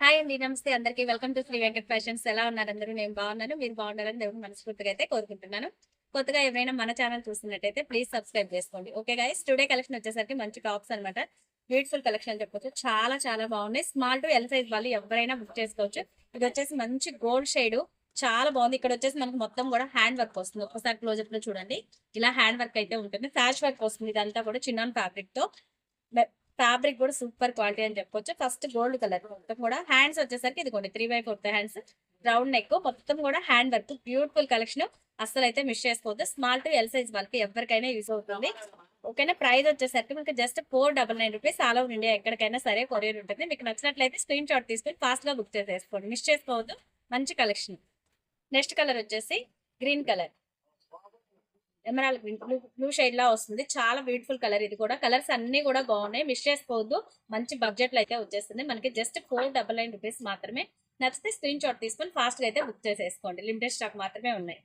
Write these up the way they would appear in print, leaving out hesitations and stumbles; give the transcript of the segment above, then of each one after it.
Hi అండి. నమస్తే అందరికి. Welcome to Shri Venkat fashions. ఎలా ఉన్నారు అందరూ? నేను బాగున్నాను. మీరు బాగుండాలని దేవుడిని మనస్ఫూర్తిగా అయితే కోరుకుంటున్నాను. కొత్తగా ఎవరైనా మన ఛానల్ చూస్తున్నట్టయితే ప్లీజ్ సబ్స్క్రైబ్ చేసుకోండి. ఓకే గైస్, టుడే కలెక్షన్ వచ్చేసరికి మంచి టాప్స్ అనమాట. బ్యూటిఫుల్ కలెక్షన్ అని చెప్పొచ్చు. చాలా చాలా బాగున్నాయి. స్మాల్ టు ఎల్ సైజ్ వాళ్ళు ఎవరైనా బుక్ చేసుకోవచ్చు. ఇది వచ్చేసి మంచి గోల్డ్ షేడ్, చాలా బాగుంది. ఇక్కడ వచ్చేసి మనకు మొత్తం కూడా హ్యాండ్ వర్క్ వస్తుంది. ఒకసారి క్లోజప్ లో చూడండి. ఇలా హ్యాండ్ వర్క్ అయితే ఉంటుంది. ఫ్యాష్ వర్క్ వస్తుంది. ఇదంతా కూడా చిన్న ఫ్యాబ్రిక్ తో. ఫ్యాబ్రిక్ కూడా సూపర్ క్వాలిటీ అని చెప్పొచ్చు. ఫస్ట్ గోల్డ్ కలర్ మొత్తం కూడా హ్యాండ్స్ వచ్చేసరికి ఇదిగోండి 3/4 హ్యాండ్స్, రౌండ్ నెక్, మొత్తం కూడా హ్యాండ్ వర్క్. బ్యూటిఫుల్ కలెక్షన్, అస్సలు అయితే మిస్ చేసుకోవద్దు. స్మాల్ టు ఎల్ సైజ్ వాళ్ళకి ఎవరికైనా యూస్ అవుతుంది. ఓకేనా. ప్రైస్ వచ్చేసరికి మీకు just 499 rupees. All over India ఎక్కడికైనా సరే కొరియర్ ఉంటుంది. మీకు నచ్చినట్లయితే స్క్రీన్ షాట్ తీసుకొని ఫాస్ట్ గా బుక్ చేసేసుకోండి. మిస్ చేసుకోవద్దు. మంచి కలెక్షన్. నెక్స్ట్ కలర్ వచ్చేసి green colour, emerald green, blue shade లా వస్తుంది. చాలా బ్యూటిఫుల్ కలర్. ఇది కూడా కలర్స్ అన్ని కూడా బాగున్నాయి. మిస్ చేసుకోవద్దు. మంచి బడ్జెట్ లో అయితే వచ్చేస్తుంది. మనకి జస్ట్ 499 రూపీస్ మాత్రమే. నచ్చితే స్క్రీన్ షాట్ తీసుకొని ఫాస్ట్ గా అయితే బుక్ చేసేసుకోండి. లిమిటెడ్ స్టాక్ మాత్రమే ఉన్నాయి.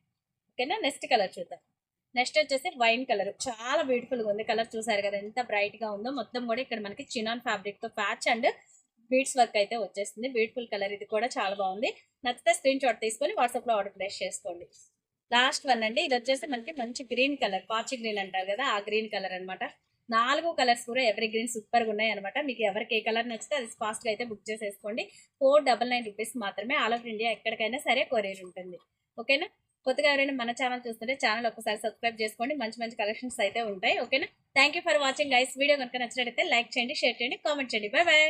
ఓకేనా. నెక్స్ట్ కలర్ చూద్దాం. నెక్స్ట్ వచ్చేసి వైన్ కలర్. చాలా బ్యూటిఫుల్ గా ఉంది. కలర్ చూసారు కదా ఎంత బ్రైట్ గా ఉందో. మొత్తం కూడా ఇక్కడ మనకి చినాన్ ఫ్యాబ్రిక్ తో ప్యాచ్ అండ్ బీడ్స్ వర్క్ అయితే వచ్చేస్తుంది. Beautiful colour. ఇది కూడా చాలా బాగుంది. నచ్చితే స్క్రీన్ షాట్ తీసుకొని వాట్సాప్ లో ఆర్డర్ ప్లేస్ చేసుకోండి. లాస్ట్ వన్ అండి. ఇది వచ్చేసి మనకి మంచి గ్రీన్ కలర్, పాచి గ్రీన్ అంటారు కదా, ఆ గ్రీన్ కలర్ అనమాట. 4 కలర్స్ కూడా ఎవరి గ్రీన్ సూపర్ గా ఉన్నాయి అనమాట. మీకు ఎవరికి ఏ కలర్ నచ్చితే అది ఫాస్ట్ గా అయితే బుక్ చేసేసుకోండి. 499 రూపీస్ మాత్రమే. ఆల్ ఓవర్ ఇండియా ఎక్కడికైనా సరే కొరియర్ ఉంటుంది. ఓకేనా. కొత్తగా ఎవరైనా మన ఛానల్ చూస్తుంటే ఛానల్ ఒకసారి సబ్స్క్రైబ్ చేసుకోండి. మంచి మంచి కలెక్షన్స్ అయితే ఉంటాయి. ఓకేనా. Thank for watching guys. Video కనుక నచ్చినట్లయితే లైక్ చేయండి, షేర్ చేయండి, కామెంట్ చేయండి. By by.